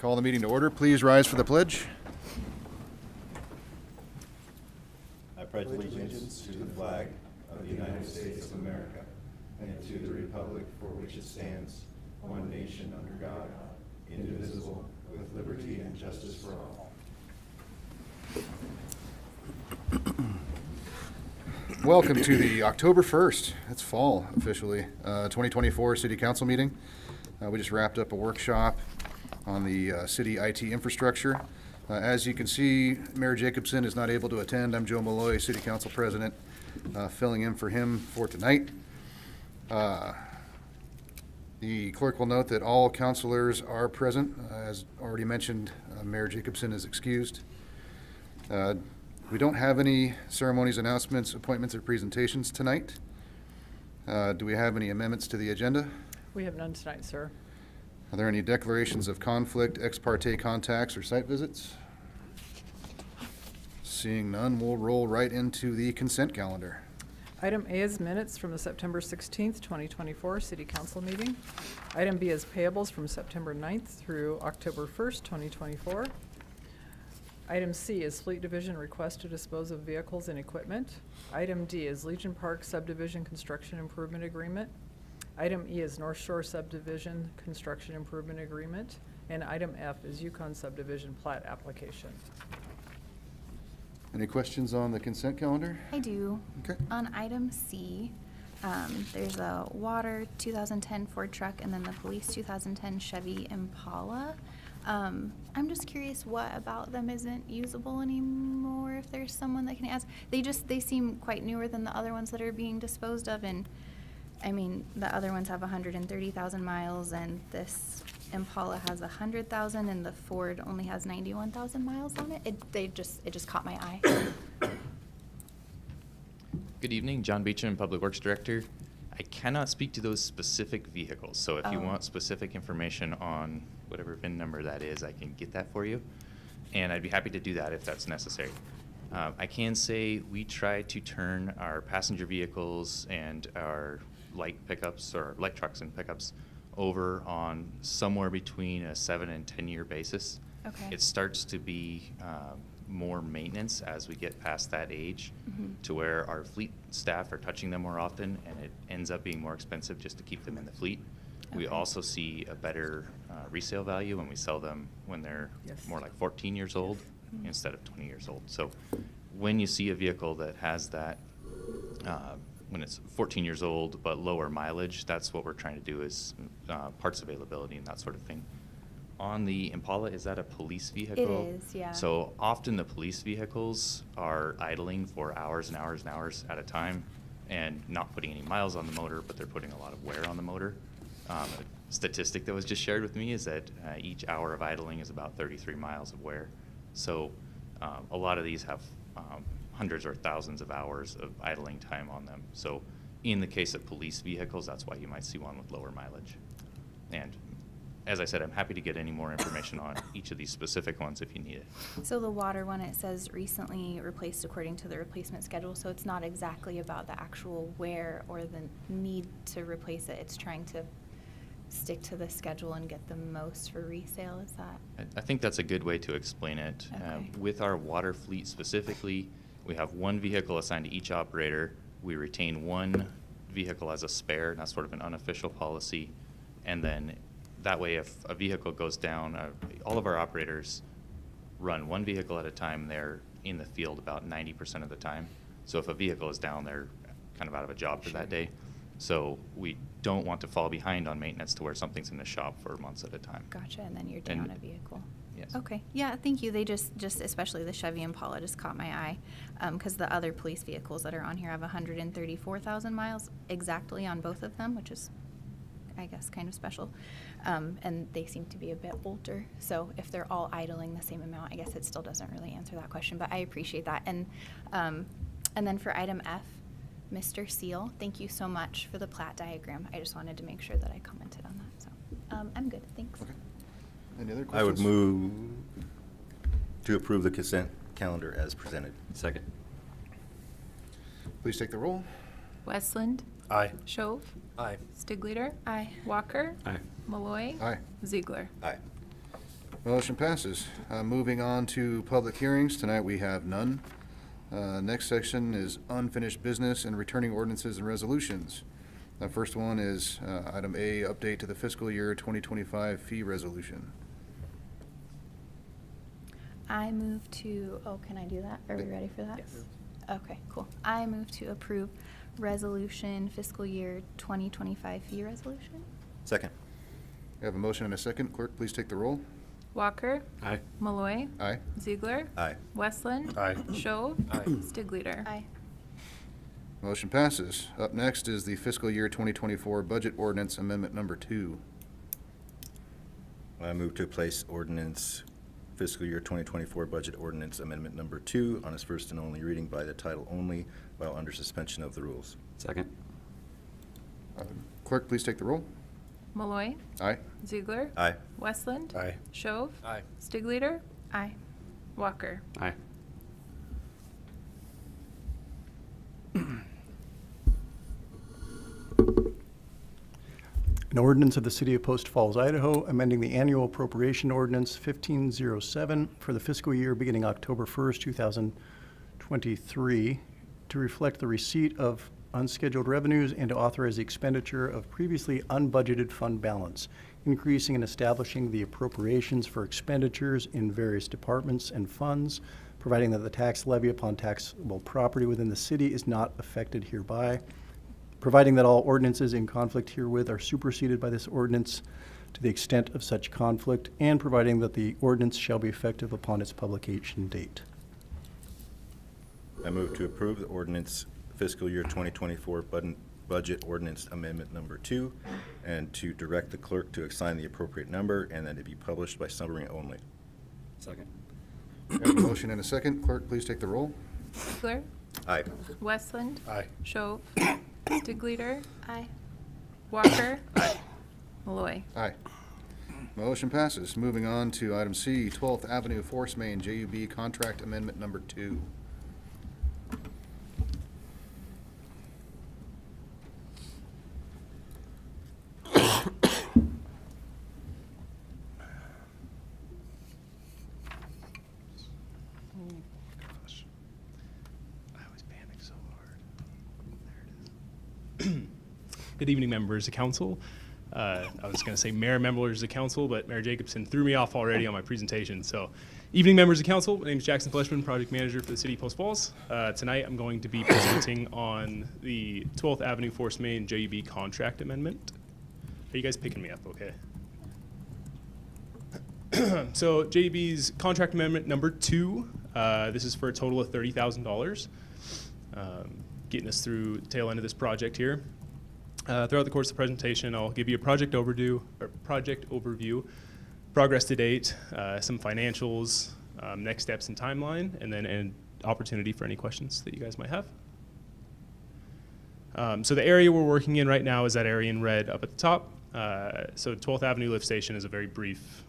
Call the meeting to order. Please rise for the pledge. I pledge allegiance to the flag of the United States of America and to the republic for which it stands, one nation under God, indivisible, with liberty and justice for all. Welcome to the October 1st, that's fall officially, 2024 City Council meeting. We just wrapped up a workshop on the city IT infrastructure. As you can see, Mayor Jacobson is not able to attend. I'm Joe Malloy, City Council President, filling in for him for tonight. The clerk will note that all councilors are present. As already mentioned, Mayor Jacobson is excused. We don't have any ceremonies, announcements, appointments, or presentations tonight. Do we have any amendments to the agenda? We have none tonight, sir. Are there any declarations of conflict, ex parte contacts, or site visits? Seeing none, we'll roll right into the consent calendar. Item A is minutes from the September 16th, 2024 City Council meeting. Item B is payables from September 9th through October 1st, 2024. Item C is Fleet Division request to dispose of vehicles and equipment. Item D is Legion Park Subdivision Construction Improvement Agreement. Item E is North Shore Subdivision Construction Improvement Agreement. And item F is Yukon Subdivision Plat Application. Any questions on the consent calendar? I do. Okay. On item C, there's a water 2010 Ford truck and then the police 2010 Chevy Impala. I'm just curious what about them isn't usable anymore, if there's someone that can ask. They seem quite newer than the other ones that are being disposed of, and I mean, the other ones have 130,000 miles and this Impala has 100,000 and the Ford only has 91,000 miles on it. It just caught my eye. Good evening, John Beecham, Public Works Director. I cannot speak to those specific vehicles, so if you want specific information on whatever VIN number that is, I can get that for you, and I'd be happy to do that if that's necessary. I can say we try to turn our passenger vehicles and our light pickups or light trucks and pickups over on somewhere between a 7 and 10 year basis. Okay. It starts to be more maintenance as we get past that age, to where our fleet staff are touching them more often, and it ends up being more expensive just to keep them in the fleet. We Okay. also see a better resale value when we sell them when they're Yes. more like 14 years old instead of 20 years old. So when you see a vehicle that has that, when it's 14 years old but lower mileage, that's what we're trying to do, is parts availability and that sort of thing. On the Impala, is that a police vehicle? It is, yeah. So often the police vehicles are idling for hours and hours and hours at a time and not putting any miles on the motor, but they're putting a lot of wear on the motor. A statistic that was just shared with me is that each hour of idling is about 33 miles of wear. So a lot of these have hundreds or thousands of hours of idling time on them. So in the case of police vehicles, that's why you might see one with lower mileage. And as I said, I'm happy to get any more information on each of these specific ones if you need it. So the water one, it says recently replaced according to the replacement schedule, so it's not exactly about the actual wear or the need to replace it. It's trying to stick to the schedule and get the most for resale, is that? I think that's a good way to explain it. Okay. With our water fleet specifically, we have one vehicle assigned to each operator. We retain one vehicle as a spare, and that's sort of an unofficial policy. And then that way, if a vehicle goes down, all of our operators run one vehicle at a time. They're in the field about 90% of the time. So if a vehicle is down, they're kind of out of a job for that day. So we don't want to fall behind on maintenance to where something's in the shop for months at a time. Gotcha, and then you're down a vehicle. Yes. Okay, yeah, thank you. They just especially the Chevy Impala just caught my eye, because the other police vehicles that are on here have 134,000 miles exactly on both of them, which is, I guess, kind of special. And they seem to be a bit older. So if they're all idling the same amount, I guess it still doesn't really answer that question, but I appreciate that. And then for item F, Mr. Seal, thank you so much for the plat diagram. I just wanted to make sure that I commented on that. So I'm good, thanks. Okay. Any other questions? I would move to approve the consent calendar as presented. Second. Please take the roll. Westland. Aye. Motion passes. Moving on to public hearings. Tonight we have none. Next section is unfinished business and returning ordinances and resolutions. The first one is item A, update to the fiscal year 2025 fee resolution. I move to, oh, can I do that? Are we ready for that? Yes. Okay, cool. I move to approve resolution fiscal year 2025 fee resolution. Second. We have a motion and a second. Clerk, please take the roll. Walker. Aye. Malloy. Aye. Ziegler. Aye. Westland. Aye. Shove. Aye. Stigleader. Aye. Motion passes. Up next is the fiscal year 2024 budget ordinance amendment number 2. I move to place ordinance fiscal year 2024 budget ordinance amendment number 2 on its first and only reading by the title only while under suspension of the rules. Second. Clerk, please take the roll. Malloy. Aye. Ziegler. Aye. Westland. Aye. Shove. Aye. Stigleader. Aye. Walker. Aye. An ordinance of the City of Post Falls, Idaho, amending the annual appropriation ordinance 1507 for the fiscal year beginning October 1st, 2023, to reflect the receipt of unscheduled revenues and to authorize the expenditure of previously unbudgeted fund balance, increasing and establishing the appropriations for expenditures in various departments and funds, providing that the tax levy upon taxable property within the city is not affected hereby, providing that all ordinances in conflict herewith are superseded by this ordinance to the extent of such conflict, and providing that the ordinance shall be effective upon its publication date. I move to approve the ordinance fiscal year 2024 budget ordinance amendment number 2 and to direct the clerk to assign the appropriate number and that it be published by summary only. Second. We have a motion and a second. Clerk, please take the roll. Ziegler. Aye. Westland. Aye. Shove. Stigleader. Aye. Walker. Malloy. Aye. Motion passes. Moving on to item C, 12th Avenue Forcemain JUB contract amendment number 2. Gosh. I always panic so hard. There it is. Good evening, members of council. I was going to say mayor, members of council, but Mayor Jacobson threw me off already on my presentation. So, evening, members of council. My name is Jackson Fleshman, project manager for the city of Post Falls. Tonight, I'm going to be presenting on the 12th Avenue Forcemain JUB contract amendment. Are you guys picking me up okay? So JUB's contract amendment number 2, this is for a total of $30,000, getting us through the tail end of this project here. Throughout the course of the presentation, I'll give you a project overview, progress to date, some financials, next steps and timeline, and then an opportunity for any questions that you guys might have. So the area we're working in right now is that area in red up at the top. So 12th Avenue Lift Station is a very brief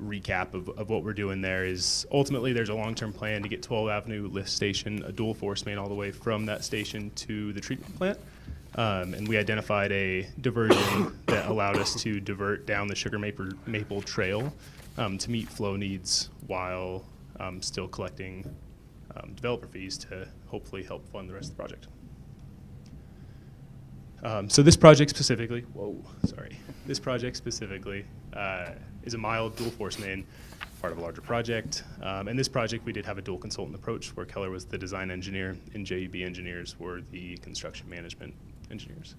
recap of what we're doing there. Is ultimately there's a long-term plan to get 12th Avenue Lift Station, a dual force main all the way from that station to the treatment plant. And we identified a diversion that allowed us to divert down the Sugar Maple Trail to meet flow needs while still collecting developer fees to hopefully help fund the rest of the project. So this project specifically, this project specifically is a mild dual force main, part of a larger project. And this project we did have a dual consultant approach where Keller was the design engineer and JUB engineers were the construction management engineers.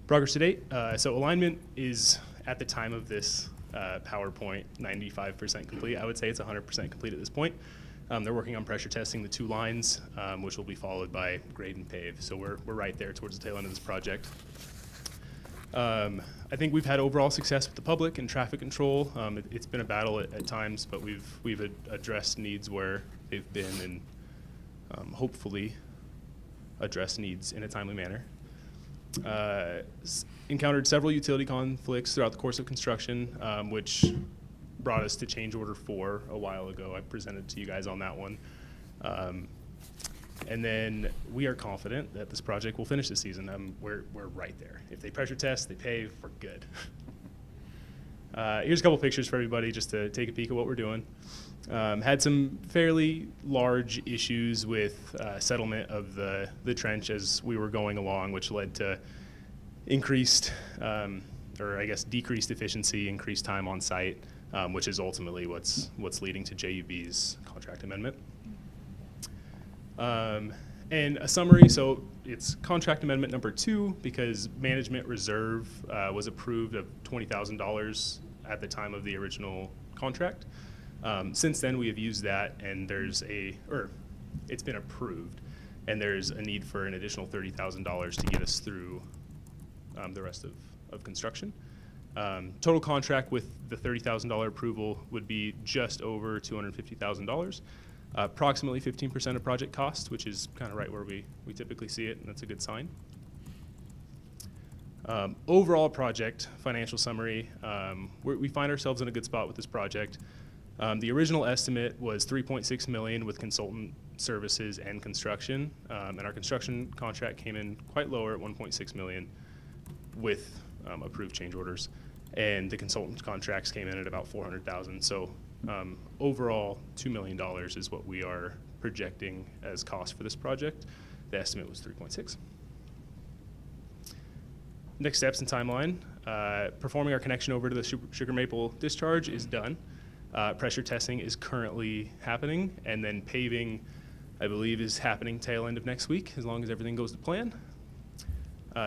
Progress to date. So alignment is at the time of this PowerPoint 95% complete. I would say it's 100% complete at this point. They're working on pressure testing the 2 lines, which will be followed by grade and pave. So we're right there towards the tail end of this project. I think we've had overall success with the public and traffic control. It's been a battle at times, but we've addressed needs where they've been and hopefully addressed needs in a timely manner. Encountered several utility conflicts throughout the course of construction, which brought us to change order 4 a while ago. I presented to you guys on that one. And then we are confident that this project will finish this season. We're right there. If they pressure test, they pave, we're good. Here's a couple pictures for everybody just to take a peek at what we're doing. Had some fairly large issues with settlement of the trench as we were going along, which led to increased, or I guess decreased efficiency, increased time on site, which is ultimately what's leading to JUB's contract amendment. And a summary, so it's contract amendment number 2 because management reserve was approved of $20,000 at the time of the original contract. Since then, we have used that, and it's been approved, and there's a need for an additional $30,000 to get us through the rest of construction. Total contract with the $30,000 approval would be just over $250,000. Approximately 15% of project cost, which is kind of right where we typically see it, and that's a good sign. Overall project financial summary, we find ourselves in a good spot with this project. The original estimate was $3.6 million with consultant services and construction, and our construction contract came in quite lower at $1.6 million with approved change orders, and the consultant contracts came in at about $400,000. So overall, $2 million is what we are projecting as cost for this project. The estimate was 3.6. Next steps and timeline. Performing our connection over to the sugar maple discharge is done. Pressure testing is currently happening, and then paving, I believe, is happening tail end of next week, as long as everything goes to plan.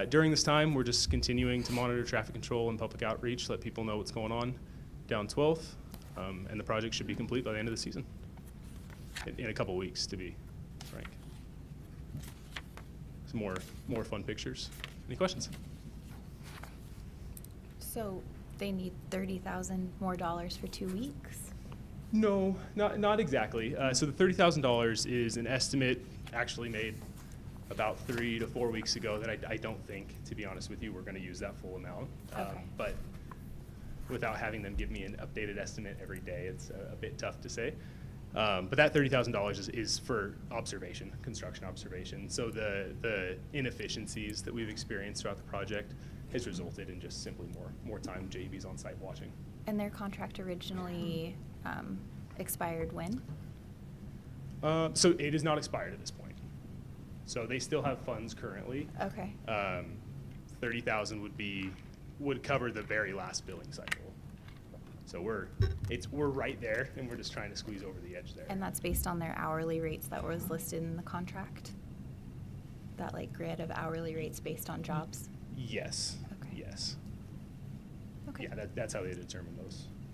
During this time, we're just continuing to monitor traffic control and public outreach, let people know what's going on down 12th, and the project should be complete by the end of the season, in a couple weeks, to be frank. Some more fun pictures. Any questions? So they need $30,000 more for 2 weeks? No, not exactly. So the $30,000 is an estimate actually made about 3 to 4 weeks ago that I don't think, to be honest with you, we're going to use that full amount. Okay. But without having them give me an updated estimate every day, it's a bit tough to say. But that $30,000 is for observation, construction observation. So the inefficiencies that we've experienced throughout the project has resulted in just simply more time JEB's on site watching. And their contract originally expired when? So it is not expired at this point. So they still have funds currently. Okay. $30,000 would cover the very last billing cycle. So we're right there, and we're just trying to squeeze over the edge there. And that's based on their hourly rates that was listed in the contract? That like grid of hourly rates based on jobs? Yes. Okay. Yes. Okay. Yeah, that's how they determine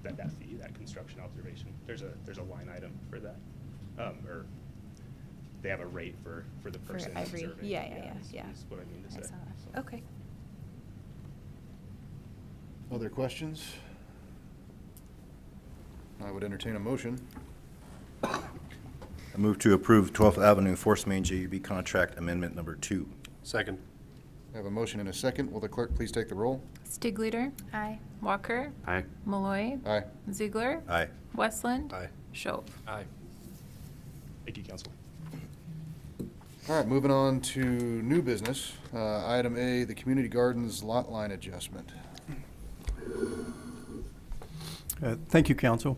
that fee, that construction observation. There's a line item for that, or they have a rate for the person every, observing. yeah. Is what I mean to I say. saw that. So. Okay. Other questions? I would entertain a motion. I move to approve 12th Avenue Forcemain JUB contract amendment number 2. Second. I have a motion and a second. Will the clerk please take the roll? Stigleader. Aye. Walker. Aye. Malloy. Aye. Ziegler. Aye. Westland. Aye. Schob. Aye. Thank you, Council. All right, moving on to new business. Item A, the Community Gardens lot line adjustment. Thank you, Council.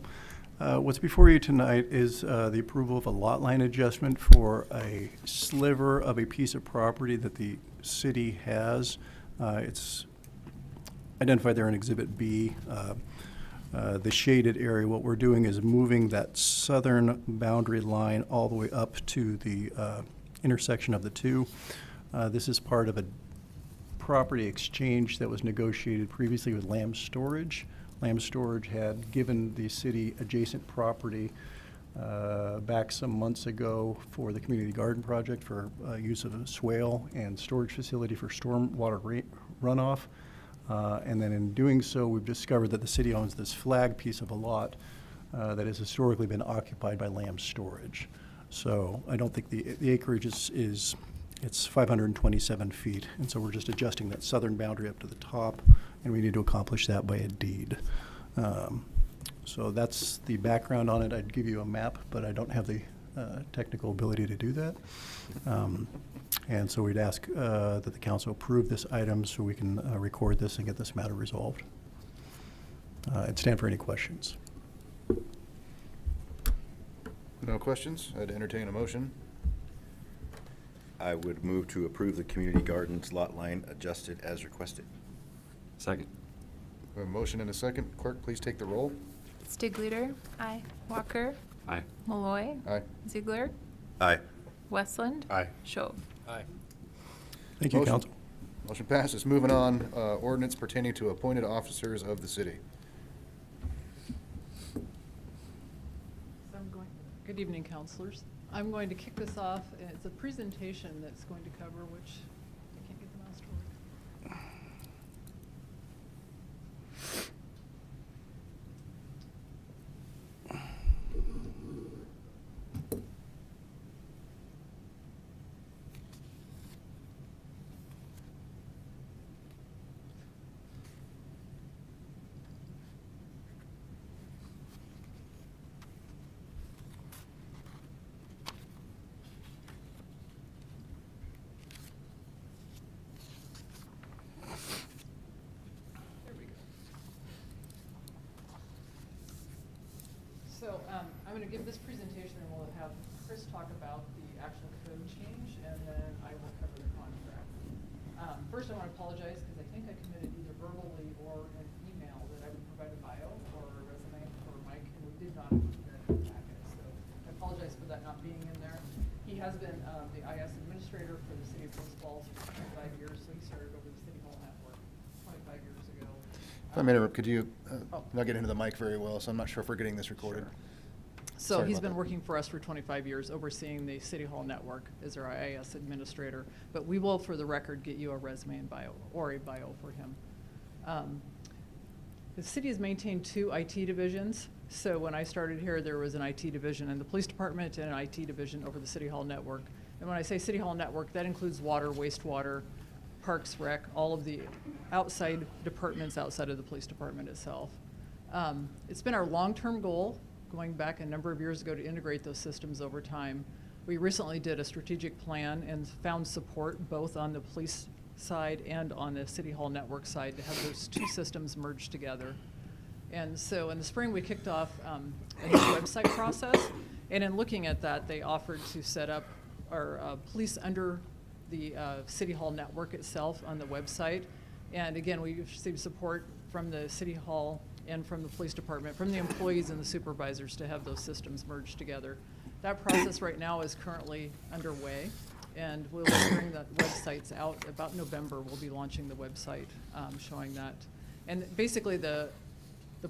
What's before you tonight is the approval of a lot line adjustment for a sliver of a piece of property that the city has. It's identified there in Exhibit B. The shaded area, what we're doing is moving that southern boundary line all the way up to the intersection of the two. This is part of a property exchange that was negotiated previously with Lamb Storage. Lamb Storage had given the city adjacent property back some months ago for the community garden project for use of a swale and storage facility for stormwater runoff. And then in doing so, we've discovered that the city owns this flag piece of a lot that has historically been occupied by Lamb Storage. So I don't think the acreage it's 527 feet. And so we're just adjusting that southern boundary up to the top, and we need to accomplish that by a deed. So that's the background on it. I'd give you a map, but I don't have the technical ability to do that. And so we'd ask that the council approve this item so we can record this and get this matter resolved. I'd stand for any questions. No questions? I'd entertain a motion. I would move to approve the community gardens lot line adjusted as requested. Second. We have a motion and a second. Clerk, please take the roll. Stigleader, Aye. Walker, Aye. Malloy, Aye. Ziegler, Aye. Westland. Aye. Shove. Thank you, Motion. council. Motion passes. Moving on, ordinance pertaining to appointed officers of the city. So good evening, councilors. I'm going to kick this off, and it's a presentation that's going to cover which, I can't get the mouse to work. There we go. So I'm going to give this presentation, and we'll have Chris talk about the actual code change, and then I will cover the contract. First, I want to apologize because I think I committed either verbally or an email that I would provide a bio or a resume for Mike, and we did not include that in the packet. So I apologize for that not being in there. He has been the IS administrator for the city of Post Falls for 25 years, so he started over the City Hall Network 25 years ago. If I may interrupt, could you Oh. not get into the mic very well, so I'm not sure if we're getting this recorded. So Sorry he's about been that. working for us for 25 years, overseeing the City Hall Network as our IAS administrator. But we will, for the record, get you a resume and bio, or a bio for him. The city has maintained 2 IT divisions. So when I started here, there was an IT division in the police department and an IT division over the City Hall Network. And when I say City Hall Network, that includes water, wastewater, Parks, Rec, all of the outside departments outside of the police department itself. It's been our long-term goal, going back a number of years ago, to integrate those systems over time. We recently did a strategic plan and found support both on the police side and on the City Hall Network side to have those 2 systems merged together. And so in the spring, we kicked off a new website process. And in looking at that, they offered to set up our police under the City Hall Network itself on the website. And again, we received support from the City Hall and from the police department, from the employees and the supervisors to have those systems merged together. That process right now is currently underway, and we'll bring the websites out. About November, we'll be launching the website showing that. And basically, the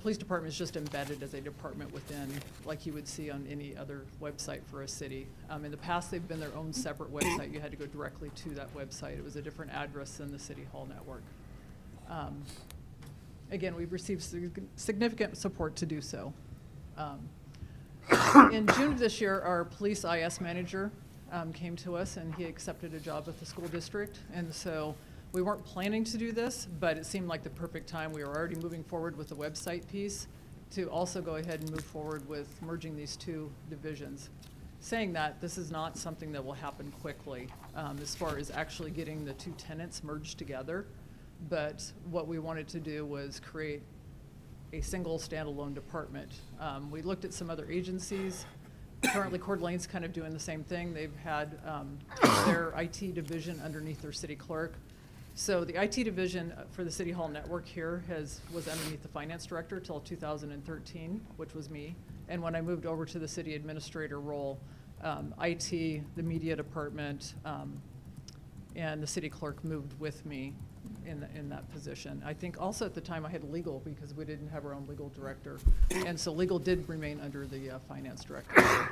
police department is just embedded as a department within, like you would see on any other website for a city. In the past, they've been their own separate website. You had to go directly to that website. It was a different address than the City Hall Network. Again, we've received significant support to do so. In June of this year, our police IS manager came to us, and he accepted a job with the school district. And so we weren't planning to do this, but it seemed like the perfect time. We were already moving forward with the website piece to also go ahead and move forward with merging these 2 divisions. Saying that, this is not something that will happen quickly as far as actually getting the 2 tenants merged together. But what we wanted to do was create a single standalone department. We looked at some other agencies. Currently, Coeur d'Alene's kind of doing the same thing. They've had their IT division underneath their city clerk. So the IT division for the City Hall Network here was underneath the finance director till 2013, which was me. And when I moved over to the city administrator role, IT, the media department, and the city clerk moved with me in that position. I think also at the time I had legal because we didn't have our own legal director. And so legal did remain under the finance director.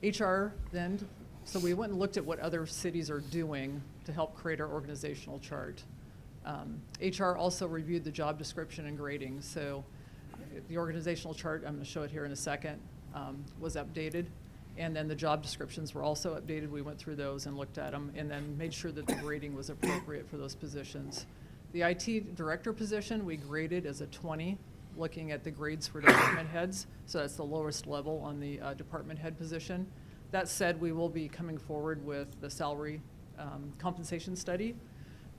HR then, so we went and looked at what other cities are doing to help create our organizational chart. HR also reviewed the job description and grading. So the organizational chart, I'm going to show it here in a second, was updated. And then the job descriptions were also updated. We went through those and looked at them and then made sure that the grading was appropriate for those positions. The IT director position, we graded as a 20 looking at the grades for department heads. So that's the lowest level on the department head position. That said, we will be coming forward with the salary compensation study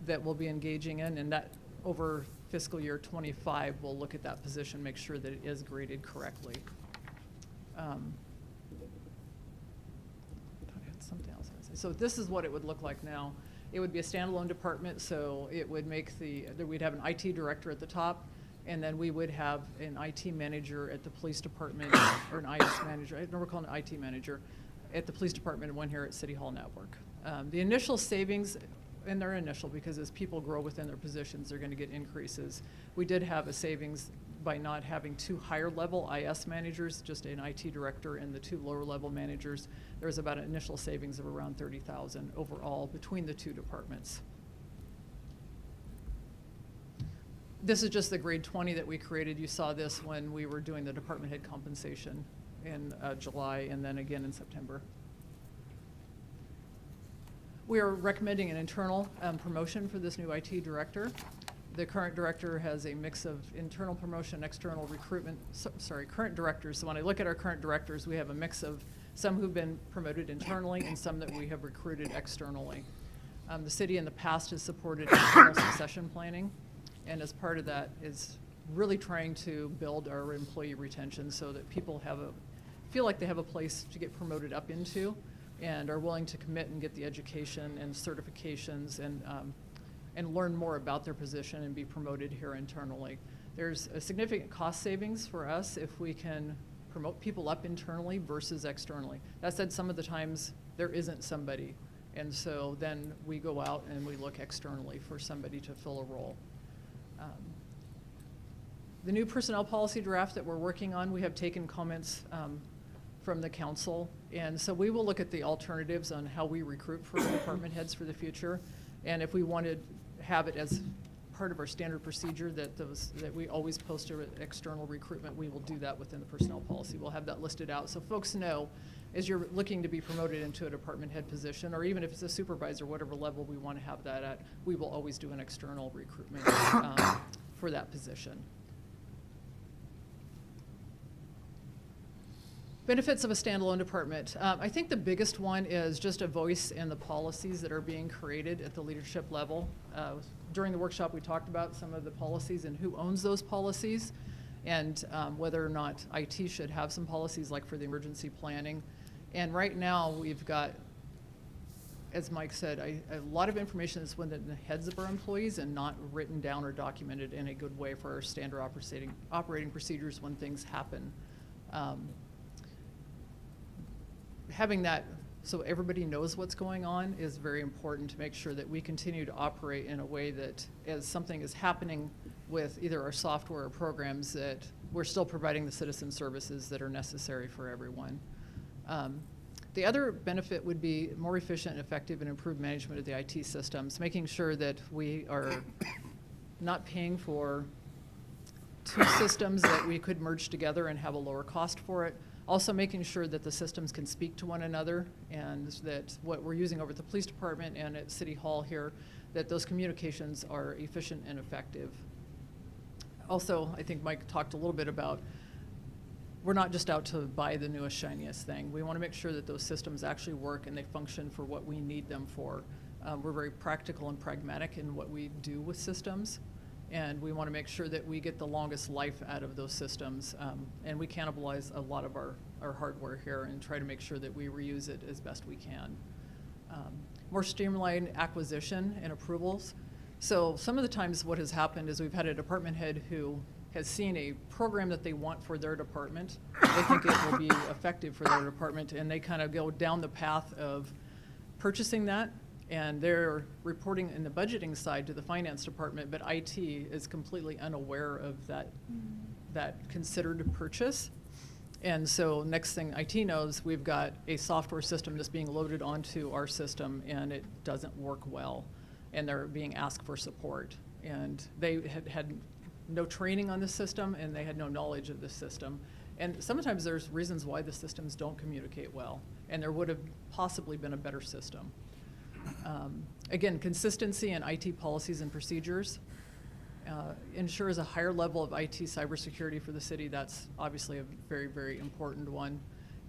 that we'll be engaging in, and that over fiscal year 25, we'll look at that position, make sure that it is graded correctly. I thought I had something else I was saying. So this is what it would look like now. It would be a standalone department, so it would make we'd have an IT director at the top, and then we would have an IT manager at the police department, or an IS manager, I never call it an IT manager, at the police department and one here at City Hall Network. The initial savings, and they're initial because as people grow within their positions, they're gonna get increases. We did have a savings by not having 2 higher level IS managers, just an IT director and the 2 lower level managers. There was about an initial savings of around $30,000 overall between the 2 departments. This is just the grade 20 that we created. You saw this when we were doing the department head compensation in July and then again in September. We are recommending an internal promotion for this new IT director. The current director has a mix of internal promotion, external recruitment, current directors. So when I look at our current directors, we have a mix of some who've been promoted internally and some that we have recruited externally. The city in the past has supported internal succession planning, and as part of that is really trying to build our employee retention so that people feel like they have a place to get promoted up into and are willing to commit and get the education and certifications and learn more about their position and be promoted here internally. There's a significant cost savings for us if we can promote people up internally versus externally. That said, some of the times there isn't somebody, and so then we go out and we look externally for somebody to fill a role. The new personnel policy draft that we're working on, we have taken comments from the council, and so we will look at the alternatives on how we recruit for department heads for the future, and if we wanted have it as part of our standard procedure that we always post external recruitment, we will do that within the personnel policy. We'll have that listed out so folks know as you're looking to be promoted into a department head position, or even if it's a supervisor, whatever level we want to have that at, we will always do an external recruitment for that position. Benefits of a standalone department. I think the biggest one is just a voice in the policies that are being created at the leadership level. During the workshop, we talked about some of the policies and who owns those policies, and whether or not IT should have some policies like for the emergency planning. And right now, we've got, as Mike said, a lot of information that's within the heads of our employees and not written down or documented in a good way for our standard operating procedures when things happen. Having that so everybody knows what's going on is very important to make sure that we continue to operate in a way that as something is happening with either our software or programs, that we're still providing the citizen services that are necessary for everyone. The other benefit would be more efficient and effective and improved management of the IT systems, making sure that we are not paying for 2 systems that we could merge together and have a lower cost for it. Also making sure that the systems can speak to one another and that what we're using over at the police department and at City Hall here, that those communications are efficient and effective. Also, I think Mike talked a little bit about we're not just out to buy the newest, shiniest thing. We want to make sure that those systems actually work and they function for what we need them for. We're very practical and pragmatic in what we do with systems. And we want to make sure that we get the longest life out of those systems. And we cannibalize a lot of our hardware here and try to make sure that we reuse it as best we can. More streamlined acquisition and approvals. So some of the times what has happened is we've had a department head who has seen a program that they want for their department. They think it will be effective for their department, and they kind of go down the path of purchasing that. And they're reporting in the budgeting side to the finance department, but IT is completely unaware of that considered purchase. And so next thing IT knows, we've got a software system that's being loaded onto our system and it doesn't work well. And they're being asked for support. And they had no training on the system and they had no knowledge of the system. And sometimes there's reasons why the systems don't communicate well. And there would have possibly been a better system. Again, consistency in IT policies and procedures. ensures a higher level of IT cybersecurity for the city. That's obviously a very, very important one.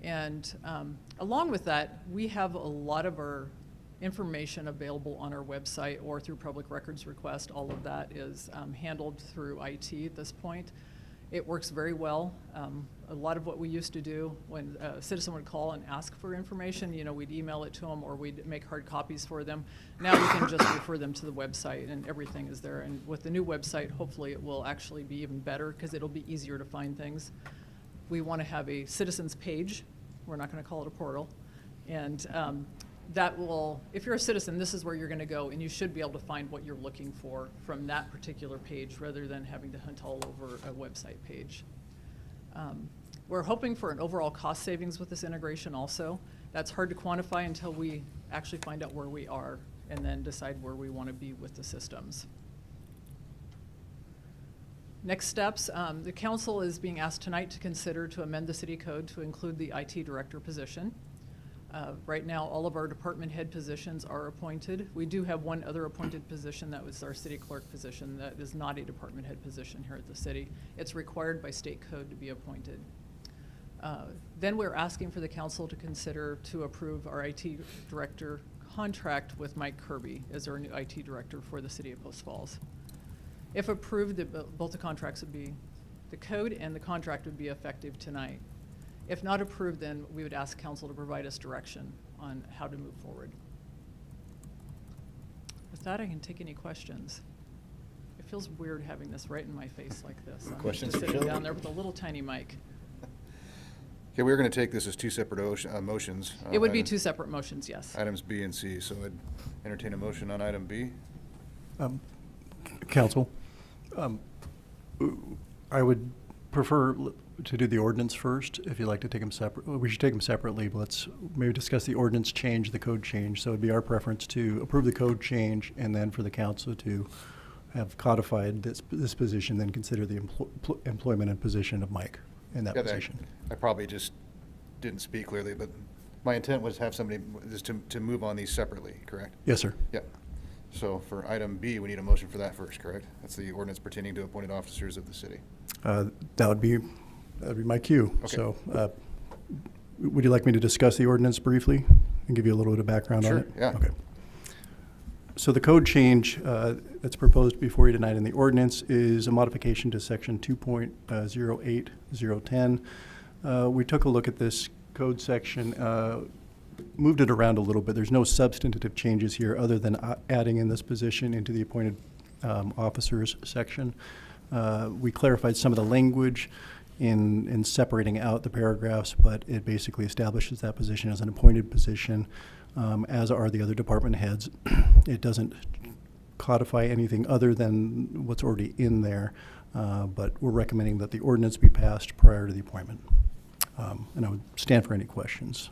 And along with that, we have a lot of our information available on our website or through public records request. All of that is handled through IT at this point. It works very well. A lot of what we used to do when a citizen would call and ask for information, you know, we'd email it to them or we'd make hard copies for them. Now we can just refer them to the website and everything is there. And with the new website, hopefully it will actually be even better because it'll be easier to find things. We want to have a citizens page. We're not going to call it a portal. And that will, if you're a citizen, this is where you're going to go, and you should be able to find what you're looking for from that particular page rather than having to hunt all over a website page. We're hoping for an overall cost savings with this integration also. That's hard to quantify until we actually find out where we are and then decide where we want to be with the systems. Next steps, the council is being asked tonight to consider to amend the city code to include the IT director position. Right now, all of our department head positions are appointed. We do have one other appointed position, that was our city clerk position, that is not a department head position here at the city. It's required by state code to be appointed. Then we're asking for the council to consider to approve our IT director contract with Mike Kirby as our new IT director for the city of Post Falls. If approved, both the contracts would be, the code and the contract would be effective tonight. If not approved, then we would ask council to provide us direction on how to move forward. With that, I can take any questions. It feels weird having this right in my face like this. I'm Questions just for sitting Jill? down there with a little tiny mic. Okay, we're going to take this as two separate motions. It would be Item- two separate motions, yes. Items B and C, so I'd entertain a motion on item B. Council, I would prefer to do the ordinance first, if you'd like to take them separate. We should take them separately, but let's maybe discuss the ordinance change, the code change. So it'd be our preference to approve the code change and then for the council to have codified this position, then consider the employment and position of Mike in that Yeah, position. I probably just didn't speak clearly, but my intent was to have somebody, is to move on these separately, correct? Yes, sir. Yep. So for item B, we need a motion for that first, correct? That's the ordinance pertaining to appointed officers of the city. That would be my cue. Okay. So would you like me to discuss the ordinance briefly and give you a little bit of background on Sure, it? yeah. Okay. So the code change that's proposed before you tonight in the ordinance is a modification to section 2.08010. We took a look at this code section, moved it around a little bit. There's no substantive changes here other than adding in this position into the appointed officers section. We clarified some of the language in separating out the paragraphs, but it basically establishes that position as an appointed position, as are the other department heads. It doesn't codify anything other than what's already in there, but we're recommending that the ordinance be passed prior to the appointment. And I would stand for any questions.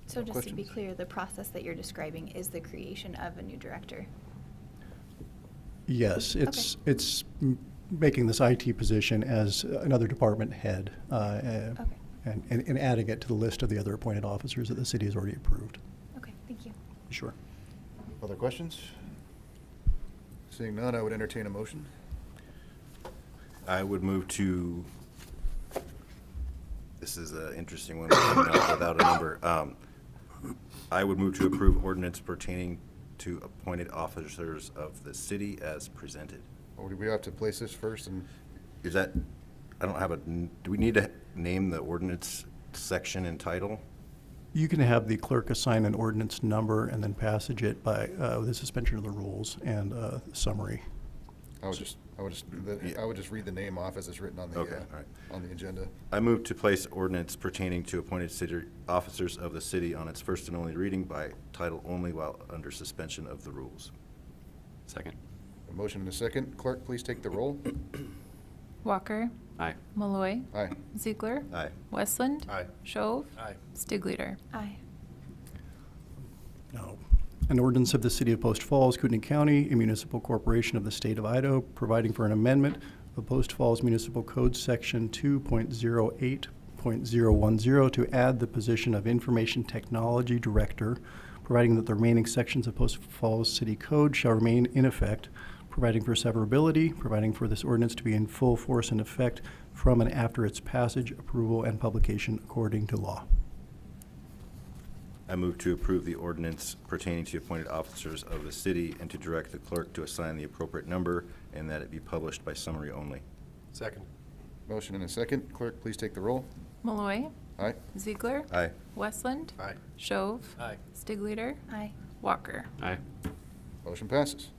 So just to be Questions? clear, the process that you're describing is the creation of a new director. Yes, it's making this IT position as another department head, and adding it to the list of the other appointed officers that the city has already approved. Okay, thank you. Sure. Other questions? Seeing none, I would entertain a motion. I would move to, this is an interesting one without a number. I would move to approve ordinance pertaining to appointed officers of the city as presented. Or do we have to place this first? And Is that, I don't have do we need to name the ordinance section and title? You can have the clerk assign an ordinance number and then passage it by the suspension of the rules and summary. I would just read the name off as it's written on the, Okay, all right. on the agenda. I move to place ordinance pertaining to appointed city officers of the city on its first and only reading by title only while under suspension of the rules. Second. A motion and a second. Clerk, please take the roll. Walker. Aye. Malloy. Aye. Ziegler. Aye. Westland. Aye. Shove. Aye. Stigleader. Aye. No. An ordinance of the City of Post Falls, Kootenai County, a municipal corporation of the state of Idaho, providing for an amendment of Post Falls Municipal Code Section 2.08.010 to add the position of Information Technology Director, providing that the remaining sections of Post Falls City Code shall remain in effect, providing for severability, providing for this ordinance to be in full force and effect from and after its passage, approval, and publication according to law. I move to approve the ordinance pertaining to appointed officers of the city and to direct the clerk to assign the appropriate number and that it be published by summary only. Second. Motion and a second. Clerk, please take the roll. Malloy. Aye. Ziegler. Aye. Westland. Aye. Shove. Aye. Stigleader. Aye. Walker. Aye. Motion passes.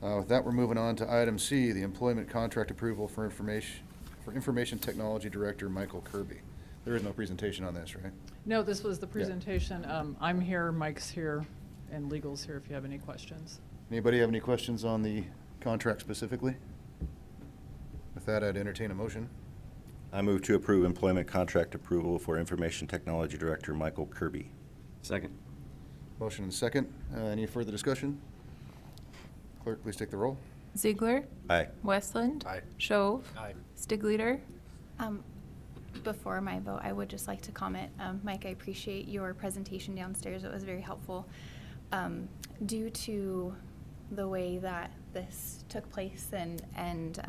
With that, we're moving on to item C, the employment contract approval for Information Technology Director Michael Kirby. There is no presentation on this, right? No, this was the presentation. I'm here, Mike's here, and legal's here if you have any questions. Anybody have any questions on the contract specifically? With that, I'd entertain a motion. I move to approve employment contract approval for Information Technology Director Michael Kirby. Second. Motion and second. Any further discussion? Clerk, please take the roll. Ziegler. Aye. Westland. Aye. Shove. Aye. Stigleader. Before my vote, I would just like to comment, Mike, I appreciate your presentation downstairs. It was very helpful. Due to the way that this took place and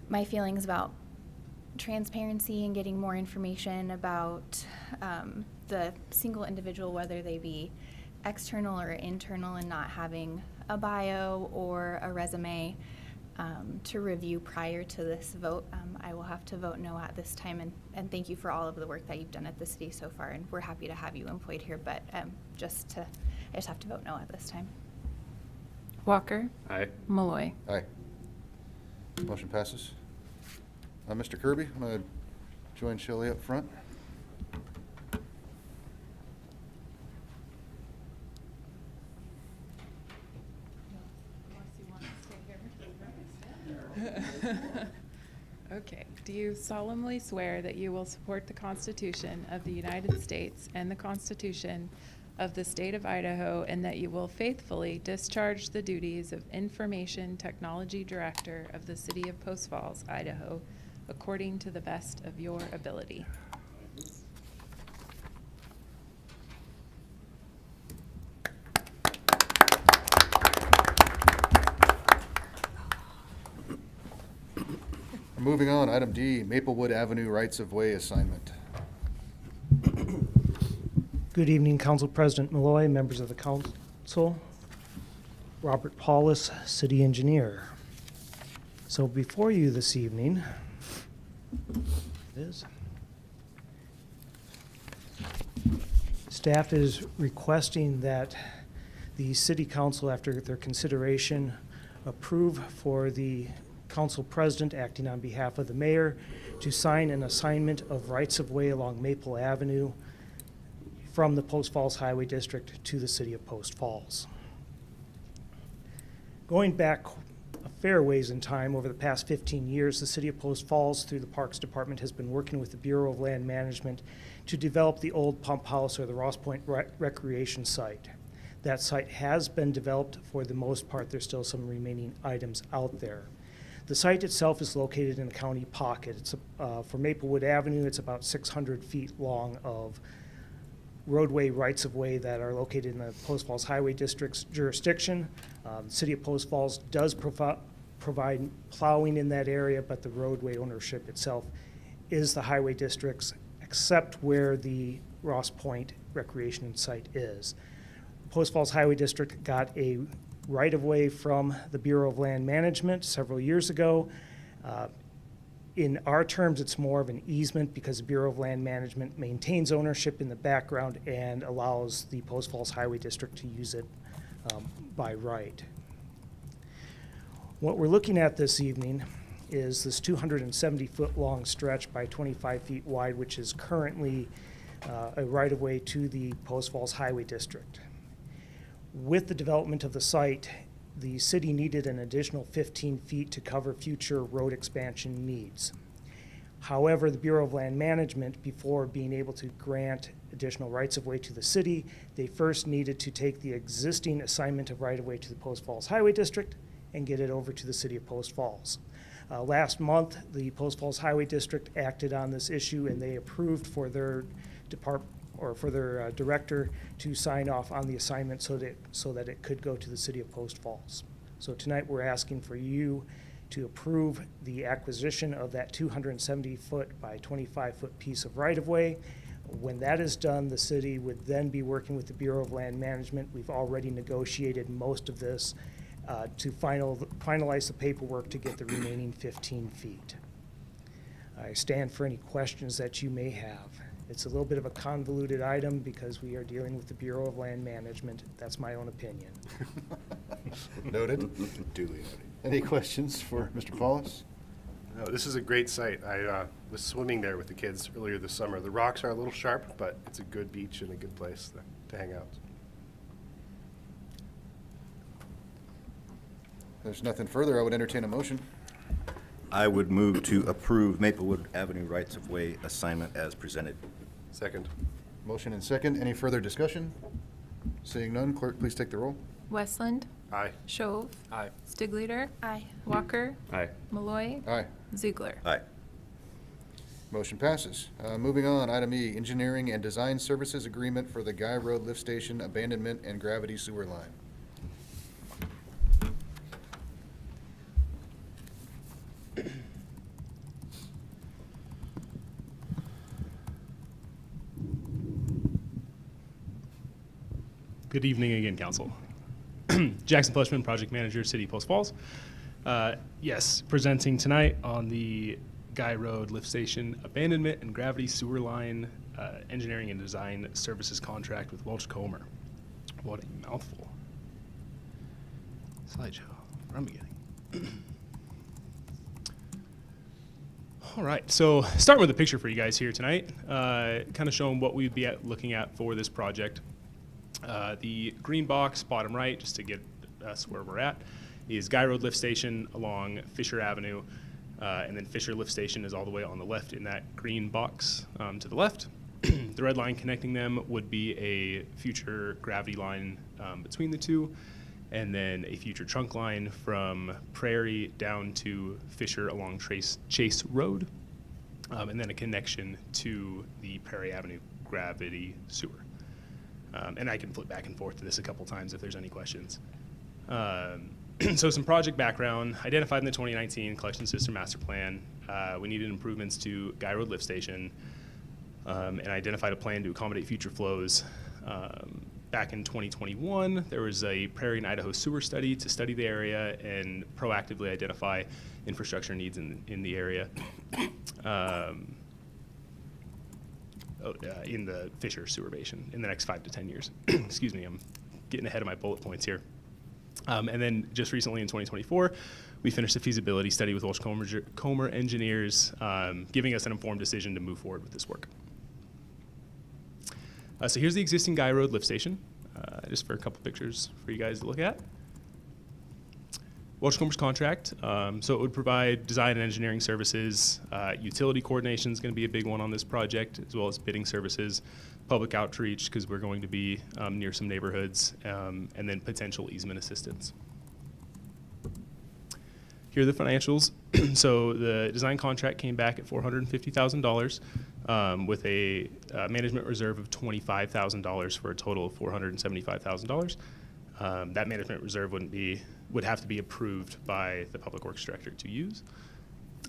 my feelings about transparency and getting more information about the single individual, whether they be external or internal, and not having a bio or a resume to review prior to this vote, I will have to vote no at this time, and thank you for all of the work that you've done at the city so far, and we're happy to have you employed here, but I just have to vote no at this time. Walker. Aye. Malloy. Aye. Motion passes. Mr. Kirby, I'm going to join Shelley up front. Okay. Do you solemnly swear that you will support the Constitution of the United States and the Constitution of the State of Idaho, and that you will faithfully discharge the duties of Information Technology Director of the City of Post Falls, Idaho, according to the best of your ability? Moving on, item D, Maplewood Avenue rights-of-way assignment. Good evening, Council President Malloy, members of the council. Robert Paulus, City Engineer. So before you this evening is staff is requesting that the City Council, after their consideration, approve for the Council President, acting on behalf of the Mayor, to sign an assignment of rights-of-way along Maple Avenue from the Post Falls Highway District to the City of Post Falls. Going back a fair ways in time, over the past 15 years, the City of Post Falls, through the Parks Department, has been working with the Bureau of Land Management to develop the old pump house, or the Ross Point Recreation Site. That site has been developed for the most part. There's still some remaining items out there. The site itself is located in a county pocket. It's for Maplewood Avenue, it's about 600 feet long of roadway rights-of-way that are located in the Post Falls Highway District's jurisdiction. The City of Post Falls does provide plowing in that area, but the roadway ownership itself is the Highway District's, except where the Ross Point Recreation Site is. Post Falls Highway District got a right-of-way from the Bureau of Land Management several years ago. In our terms, it's more of an easement because the Bureau of Land Management maintains ownership in the background and allows the Post Falls Highway District to use it by right. What we're looking at this evening is this 270-foot long stretch by 25 feet wide, which is currently a right-of-way to the Post Falls Highway District. With the development of the site, the city needed an additional 15 feet to cover future road expansion needs. However, the Bureau of Land Management, before being able to grant additional rights-of-way to the city, they first needed to take the existing assignment of right-of-way to the Post Falls Highway District and get it over to the City of Post Falls. Last month, the Post Falls Highway District acted on this issue, and they approved for their or for their director to sign off on the assignment so that it could go to the city of Post Falls. So tonight we're asking for you to approve the acquisition of that 270-foot by 25-foot piece of right-of-way. When that is done, the city would then be working with the Bureau of Land Management. We've already negotiated most of this to finalize the paperwork to get the remaining 15 feet. I stand for any questions that you may have. It's a little bit of a convoluted item because we are dealing with the Bureau of Land Management. That's my own opinion. Noted. Duly noted. Any questions for Mr. Paulus? No, this is a great site. I was swimming there with the kids earlier this summer. The rocks are a little sharp, but it's a good beach and a good place to hang out. There's nothing further. I would entertain a motion. I would move to approve Maplewood Avenue rights-of-way assignment as presented. Second. Motion and second. Any further discussion? Seeing none, clerk, please take the roll. Westland, Aye. Shove, Aye. Stigleader, Aye. Walker, Aye. Malloy, Aye. Ziegler. Aye. Motion passes. Moving on, item E, engineering and design services agreement for the Guy Road Lift Station Abandonment and Gravity Sewer Line. Good evening again, Council. Jackson Fleshman, Project Manager, City Post Falls. Yes, presenting tonight on the Guy Road Lift Station Abandonment and Gravity Sewer Line Engineering and Design Services Contract with Welch Comer. What a mouthful. Slideshow from beginning. All right, so starting with a picture for you guys here tonight, kind of showing what we'd be looking at for this project. The green box, bottom right, just to get us where we're at, is Guy Road Lift Station along Fisher Avenue, and then Fisher Lift Station is all the way on the left in that green box to the left. The red line connecting them would be a future gravity line between the two, and then a future trunk line from Prairie down to Fisher along Chase Road, and then a connection to the Prairie Avenue gravity sewer. And I can flip back and forth to this a couple times if there's any questions. So some project background, identified in the 2019 collection system master plan, we needed improvements to Guy Road Lift Station, and identified a plan to accommodate future flows. Back in 2021, there was a Prairie and Idaho sewer study to study the area and proactively identify infrastructure needs in the area. In the Fisher sewer basin in the next 5 to 10 years. Excuse me, I'm getting ahead of my bullet points here. And then just recently in 2024, we finished a feasibility study with Welch Comer engineers, giving us an informed decision to move forward with this work. So here's the existing Guy Road lift station, just for a couple pictures for you guys to look at. Welch Comer's contract, so it would provide design and engineering services. Utility coordination is going to be a big one on this project, as well as bidding services, public outreach, because we're going to be near some neighborhoods, and then potential easement assistance. Here are the financials. So the design contract came back at $450,000 with a management reserve of $25,000 for a total of $475,000. That management reserve would have to be approved by the Public Works Director to use.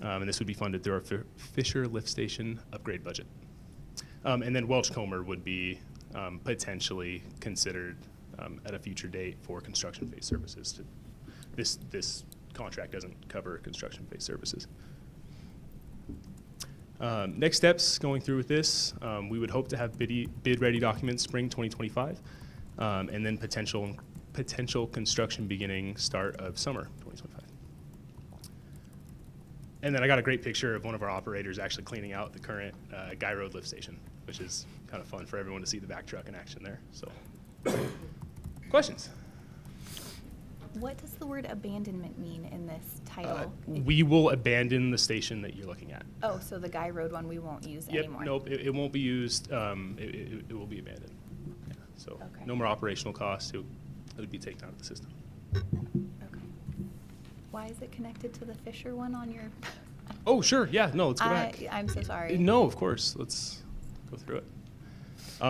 And this would be funded through our Fisher Lift Station upgrade budget. And then Welch Comer would be potentially considered at a future date for construction phase services. This contract doesn't cover construction phase services. Next steps going through with this, we would hope to have bid-ready documents spring 2025, and then potential construction beginning start of summer 2025. And then I got a great picture of one of our operators actually cleaning out the current Guy Road lift station, which is kind of fun for everyone to see the back truck in action there. So, questions? What does the word abandonment mean in this title? We will abandon the station that you're looking at. Oh, so the Guy Road one we won't use Yep, anymore? nope, it won't be used. It will be abandoned. Yeah, so Okay. no more operational costs. It would be taken out of the system. Okay. Why is it connected to the Fisher one on your? Oh, sure. Yeah, no, let's go back. I'm so sorry. No, of course. Let's go through it.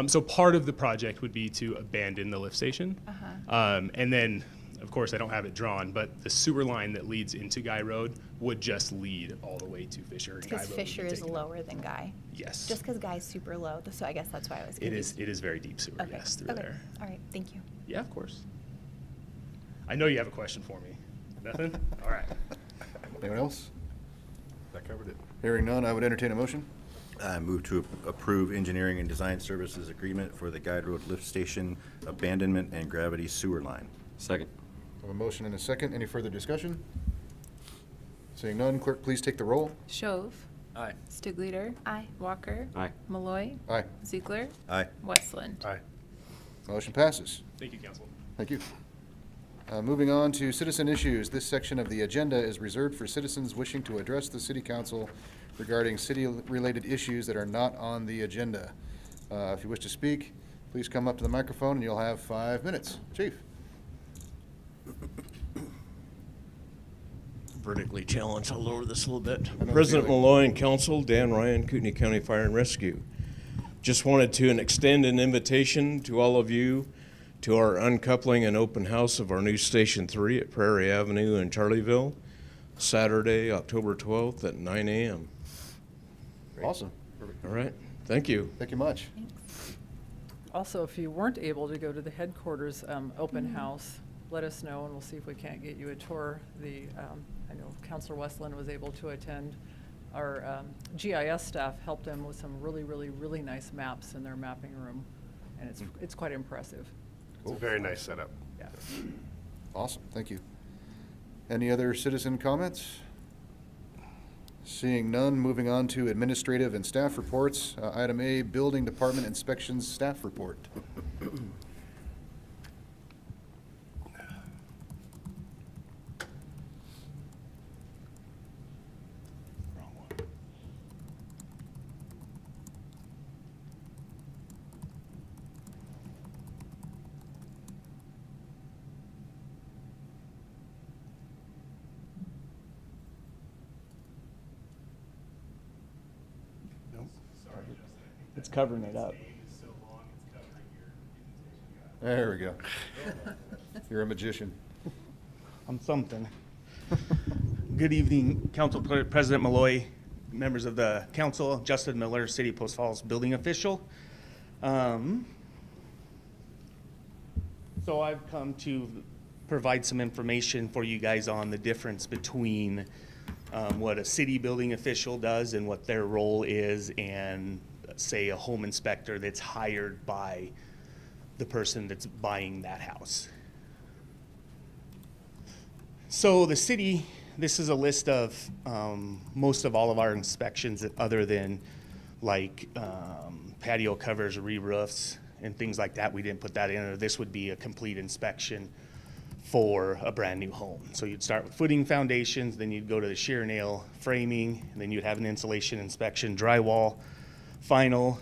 So part of the project would be to abandon the lift station. And then, of course, I don't have it drawn, but the sewer line that leads into Guy Road would just lead all the way to Fisher. and Guy Because Road would be Fisher is taken out. lower than Guy. Yes. Just because Guy's super low, so I guess that's why I was It confused. is very deep sewer, Okay. yes, through Okay. there. All right, thank you. Yeah, of course. I know you have a question for me. Nothing? All right. Anyone else? That covered it. Hearing none, I would entertain a motion. I move to approve engineering and design services agreement for the Guide Road Lift Station abandonment and gravity sewer line. Second. I have a motion and a second. Any further discussion? Seeing none, clerk, please take the roll. Shove. Aye. Stigleader. Aye. Walker. Aye. Malloy. Aye. Ziegler. Aye. Westland. Aye. Motion passes. Thank you, Council. Thank you. Moving on to citizen issues. This section of the agenda is reserved for citizens wishing to address the city council regarding city-related issues that are not on the agenda. If you wish to speak, please come up to the microphone and you'll have 5 minutes. Chief. Vertically challenged. I'll lower this a little bit. I know the President feeling. Malloy and Council, Dan Ryan, Kootenai County Fire and Rescue. Just wanted to extend an invitation to all of you to our uncoupling and open house of our new Station 3 at Prairie Avenue in Charlieville, Saturday, October 12th at 9 a.m. Awesome. All right, thank you. Thank you much. Also, if you weren't able to go to the headquarters open house, let us know and we'll see if we can't get you a tour. I know Councilor Westland was able to attend. Our GIS staff helped them with some really, really, really nice maps in their mapping room, and it's quite impressive. It's a very nice setup. Yeah. Awesome, thank you. Any other citizen comments? Seeing none, moving on to administrative and staff reports. Item A, Building Department Inspections Staff Report. It's covering it up. There we go. You're a magician. I'm something. Good evening, President Malloy, members of the council, Justin Miller, City of Post Falls building official. So I've come to provide some information for you guys on the difference between what a city building official does and what their role is, and say a home inspector that's hired by the person that's buying that house. So the city, this is a list of most of all of our inspections other than like patio covers, re-roofs, and things like that. We didn't put that in there. This would be a complete inspection for a brand new home. So you'd start with footing foundations, then you'd go to the shear nail framing, and then you'd have an insulation inspection, drywall, final.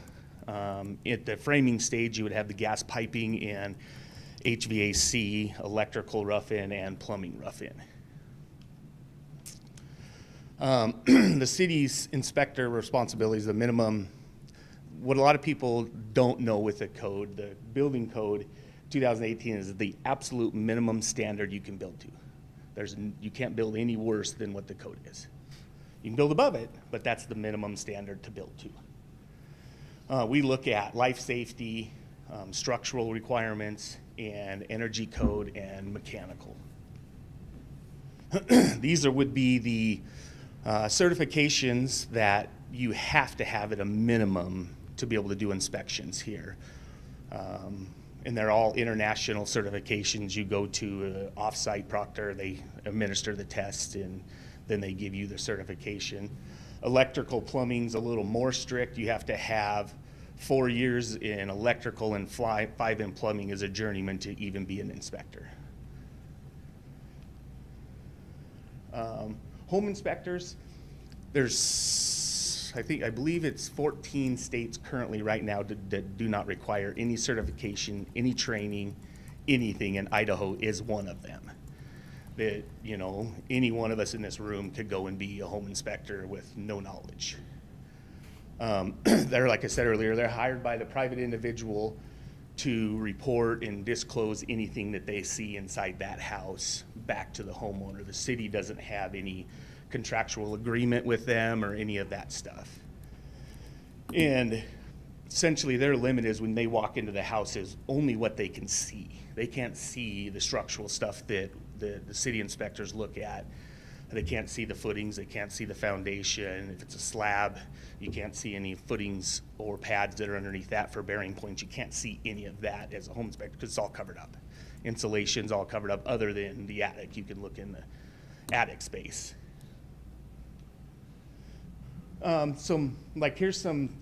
At the framing stage, you would have the gas piping and HVAC, electrical rough-in, and plumbing rough-in. The city's inspector responsibilities, the minimum, what a lot of people don't know with the code, the building code 2018 is the absolute minimum standard you can build to. You can't build any worse than what the code is. You can build above it, but that's the minimum standard to build to. We look at life safety, structural requirements, and energy code and mechanical. These would be the certifications that you have to have at a minimum to be able to do inspections here. And they're all international certifications. You go to off-site proctor, they administer the test, and then they give you the certification. Electrical plumbing's a little more strict. You have to have 4 years in electrical and 5 in plumbing as a journeyman to even be an inspector. Home inspectors, I believe it's 14 states currently right now that do not require any certification, any training, anything, and Idaho is one of them. That, you know, any one of us in this room could go and be a home inspector with no knowledge. They're, like I said earlier, they're hired by the private individual to report and disclose anything that they see inside that house back to the homeowner. The city doesn't have any contractual agreement with them or any of that stuff. And essentially their limit is when they walk into the house is only what they can see. They can't see the structural stuff that the city inspectors look at. They can't see the footings, they can't see the foundation. If it's a slab, you can't see any footings or pads that are underneath that for bearing points. You can't see any of that as a home inspector because it's all covered up. Insulation's all covered up other than the attic. You can look in the attic space. So like here's some,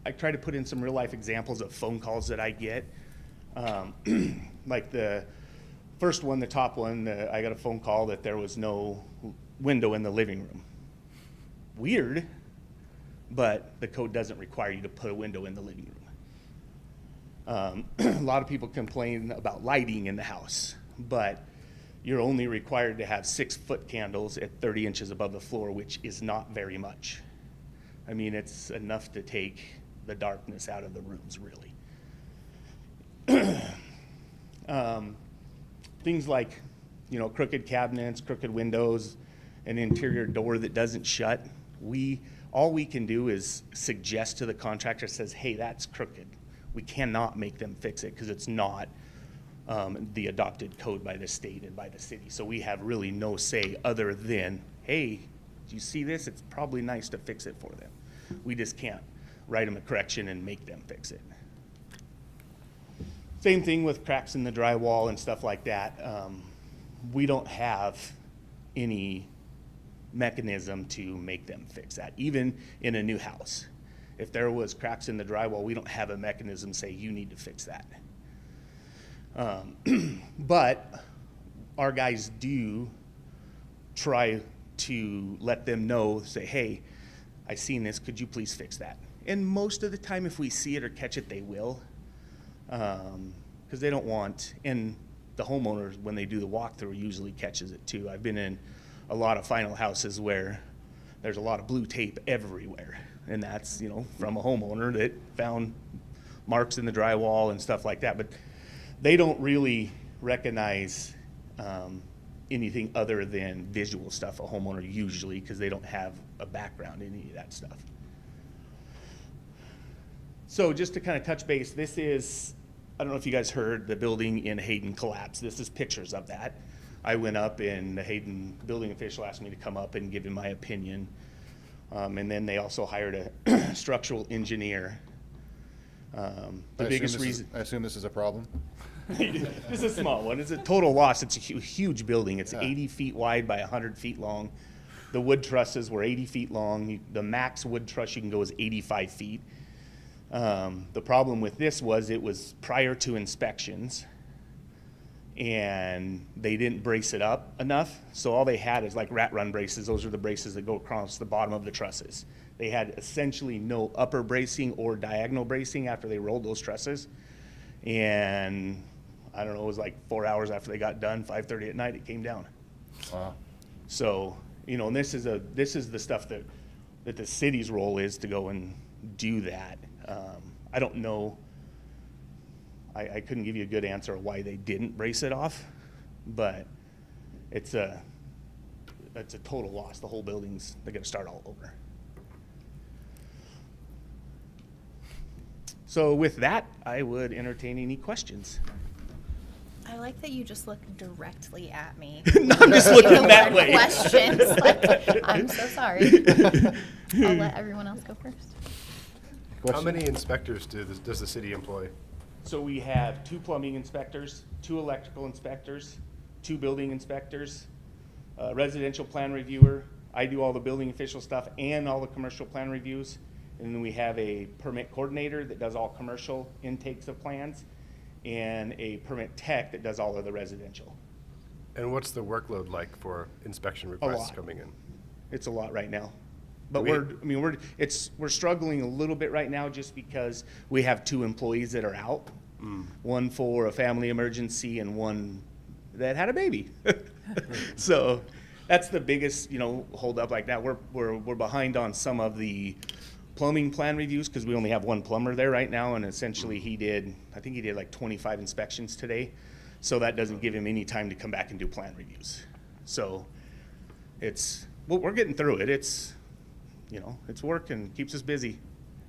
I try to put in some real life examples of phone calls that I get. Like the first one, the top one, I got a phone call that there was no window in the living room. Weird, but the code doesn't require you to put a window in the living room. A lot of people complain about lighting in the house, but you're only required to have 6-foot candles at 30 inches above the floor, which is not very much. I mean, it's enough to take the darkness out of the rooms, really. Things like, you know, crooked cabinets, crooked windows, an interior door that doesn't shut. All we can do is suggest to the contractor, says, hey, that's crooked. We cannot make them fix it because it's not the adopted code by the state and by the city. So we have really no say other than, hey, do you see this? It's probably nice to fix it for them. We just can't write them a correction and make them fix it. Same thing with cracks in the drywall and stuff like that. We don't have any mechanism to make them fix that, even in a new house. If there was cracks in the drywall, we don't have a mechanism to say you need to fix that. But our guys do try to let them know, say, hey, I seen this, could you please fix that? And most of the time, if we see it or catch it, they will. Because they don't want, and the homeowners, when they do the walkthrough, usually catches it too. I've been in a lot of final houses where there's a lot of blue tape everywhere. And that's, you know, from a homeowner that found marks in the drywall and stuff like that. But they don't really recognize anything other than visual stuff, a homeowner usually, because they don't have a background in any of that stuff. So just to kind of touch base, this is, I don't know if you guys heard, the building in Hayden collapsed. This is pictures of that. I went up and the Hayden building official asked me to come up and give him my opinion. And then they also hired a structural engineer. The biggest reason. I assume this is a problem? This is a small one. It's a total loss. It's a huge building. It's 80 feet wide by 100 feet long. The wood trusses were 80 feet long. The max wood truss you can go is 85 feet. The problem with this was it was prior to inspections and they didn't brace it up enough. So all they had is like rat run braces. Those are the braces that go across the bottom of the trusses. They had essentially no upper bracing or diagonal bracing after they rolled those trusses. And I don't know, it was like 4 hours after they got done, 5:30 at night, it came down. Wow. So, you know, and this is the stuff that the city's role is to go and do that. I don't know. I couldn't give you a good answer of why they didn't brace it off, but it's a total loss. The whole building's, they got to start all over. So with that, I would entertain any questions. I like that you just look directly at me. No, I'm just looking The that word way. Questions. Like, I'm so sorry. I'll let everyone else go first. How many inspectors does the city employ? So we have 2 plumbing inspectors, 2 electrical inspectors, 2 building inspectors, a residential plan reviewer. I do all the building official stuff and all the commercial plan reviews. And then we have a permit coordinator that does all commercial intakes of plans and a permit tech that does all of the residential. And what's the workload like for inspection requests coming in? It's a lot right now. But Okay. we're struggling a little bit right now just because we have 2 employees that are out. One for a family emergency and one that had a baby. So that's the biggest, hold up like that. We're behind on some of the plumbing plan reviews, because we only have one plumber there right now, and essentially I think he did like 25 inspections today. So that doesn't give him any time to come back and do plan reviews. So well, we're getting through it. It's work and keeps us busy.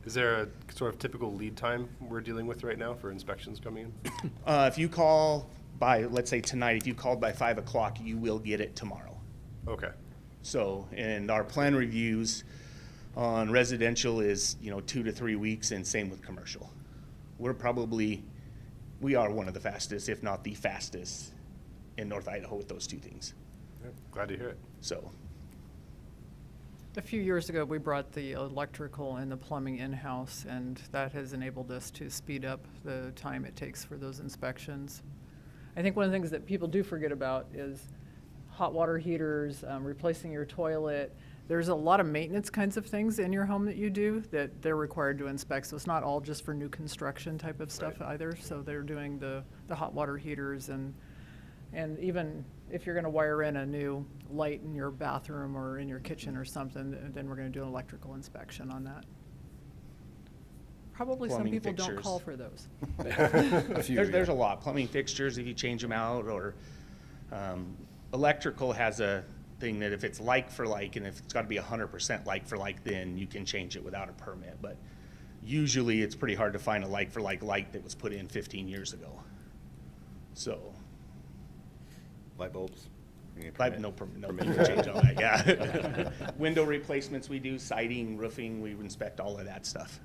Is there a sort of typical lead time we're dealing with right now for inspections coming in? If you call by, let's say tonight, if you called by 5 o'clock, you will get it tomorrow. Okay. So, and our plan reviews on residential is, 2 to 3 weeks, and same with commercial. We are one of the fastest, if not the fastest, in North Idaho with those two things. Yeah, glad to hear it. So, A few years ago, we brought the electrical and the plumbing in-house, and that has enabled us to speed up the time it takes for those inspections. I think one of the things that people do forget about is hot water heaters, replacing your toilet. There's a lot of maintenance kinds of things in your home that you do that they're required to inspect. So it's not all just for new construction type of stuff either. So they're doing the hot water heaters, and even if you're gonna wire in a new light in your bathroom or in your kitchen or something, then we're gonna do an electrical inspection on that. Probably some Plumbing people don't fixtures. call for those. there's a lot. Plumbing fixtures, if you change them out, or electrical has a thing that if it's like for like, and if it's got to be 100% like for like, then you can change it without a permit. But usually it's pretty hard to find a like for like light that was put in 15 years ago. So, Light bulbs? You need a like, permit? no permit, no permit to change all that, yeah. Window replacements we do, siding, roofing, we inspect all of that stuff.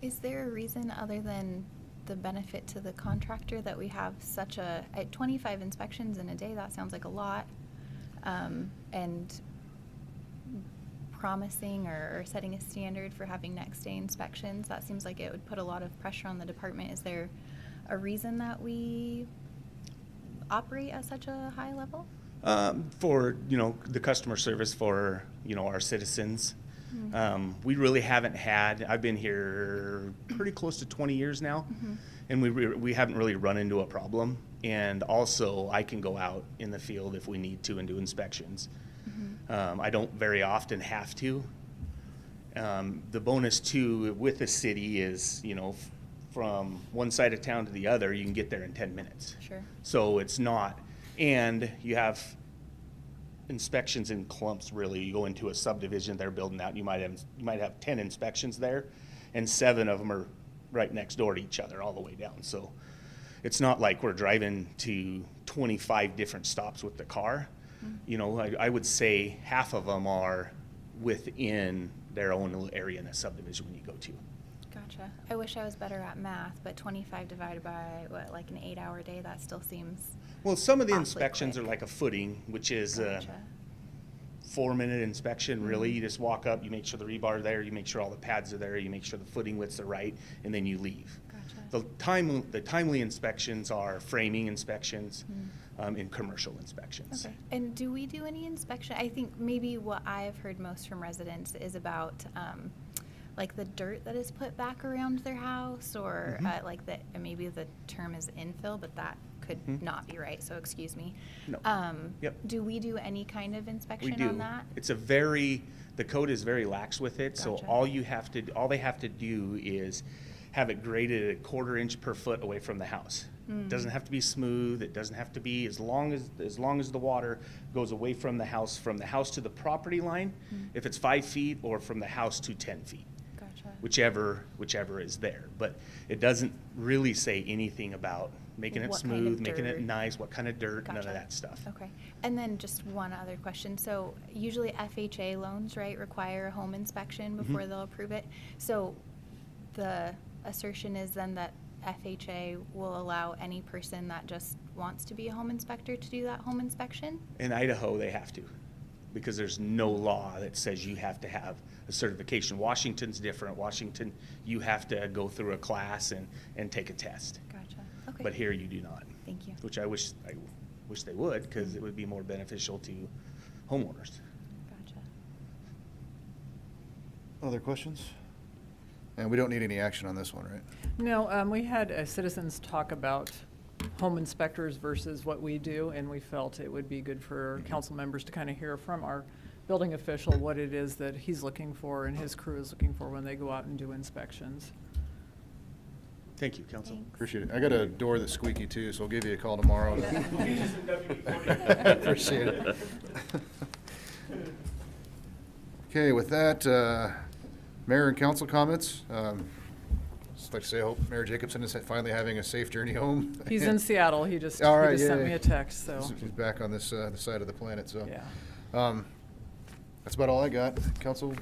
Is there a reason other than the benefit to the contractor that we have such at 25 inspections in a day? That sounds like a lot. And promising or setting a standard for having next day inspections, that seems like it would put a lot of pressure on the department. Is there a reason that we operate at such a high level? For, the customer service for, our citizens. We really haven't had, I've been here pretty close to 20 years now, and we haven't really run into a problem. And also, I can go out in the field if we need to and do inspections. I don't very often have to. The bonus too with the city is, from one side of town to the other, you can get there in 10 minutes. Sure. So it's not, and you have inspections in clumps. Really, you go into a subdivision they're building out, you might have 10 inspections there, and 7 of them are right next door to each other all the way down. So it's not like we're driving to 25 different stops with the car. I would say half of them are within their own little area in a subdivision when you go to. Gotcha. I wish I was better at math, but 25 divided by what, like an 8-hour day, that still seems Well, some of the awfully inspections quick. are like a footing, which is Gotcha. 4-minute inspection, really. You just walk up, you make sure the rebar there, you make sure all the pads are there, you make sure the footing widths are right, and then you leave. Gotcha. The timely inspections are framing inspections and commercial inspections. Okay. And do we do any inspection? I think maybe what I've heard most from residents is about like the dirt that is put back around their house, or like that, maybe the term is infill, but that could not be right, so excuse me. No. Yep. Do we do any kind of We inspection do. on that? It's the code is very lax with it, so Gotcha. all they have to do is have it graded 1/4 inch per foot away from the house. It doesn't have to be smooth, it doesn't have to be, as long as the water goes away from the house to the property line, if it's 5 feet, or from the house to 10 feet. Gotcha. Whichever is there. But it doesn't really say anything about making it What kind of smooth, making it dirt? nice, what kind of dirt, none of Gotcha. that stuff. Okay. And then just one other question. So usually FHA loans, right, require a home inspection before they'll approve it. So the assertion is then that FHA will allow any person that just wants to be a home inspector to do that home inspection? In Idaho, they have to, because there's no law that says you have to have a certification. Washington's different. Washington, you have to go through a class and take a test. Gotcha. Okay. But here you do not. Thank you. Which I wish they would, because it would be more beneficial to homeowners. Gotcha. Other questions? And we don't need any action on this one, right? No, we had citizens talk about home inspectors versus what we do, and we felt it would be good for council members to kind of hear from our building official what it is that he's looking for and his crew is looking for when they go out and do inspections. Thank you, Council. Thanks. Appreciate it. I got a door that's squeaky too, so I'll give you a call tomorrow. Appreciate it. Okay, with that, mayor and council comments. Just like to say, I hope Mayor Jacobson is finally having a safe journey home. He's in Seattle. He just All right, sent yay. me a text, so. He's back on this the side of the planet, so. Yeah. That's about all I got. Council,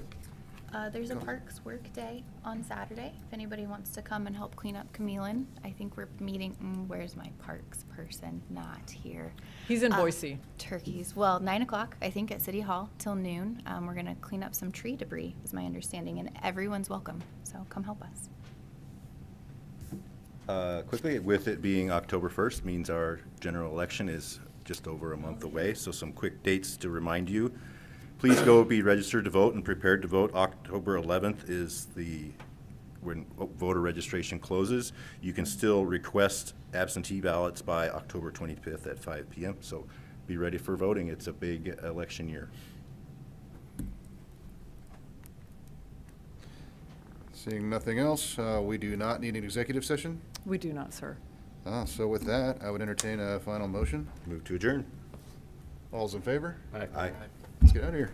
There's a parks work day on Saturday. If anybody wants to come and help clean up Camillin, I think we're meeting, where's my parks person? Not here. He's in Boise. Turkeys. Well, 9 o'clock, I think, at City Hall till noon. We're going to clean up some tree debris, is my understanding, and everyone's welcome. So come help us. Quickly, with it being October 1st, means our general election is just over a month away. So some quick dates to remind you. Please go be registered to vote and prepared to vote. October 11th is when voter registration closes. You can still request absentee ballots by October 25th at 5 p.m. So be ready for voting. It's a big election year. seeing nothing else, we do not need an executive session. We do not, sir. So with that, I would entertain a final motion. Move to adjourn. All's in favor? Aye. Let's get out of here.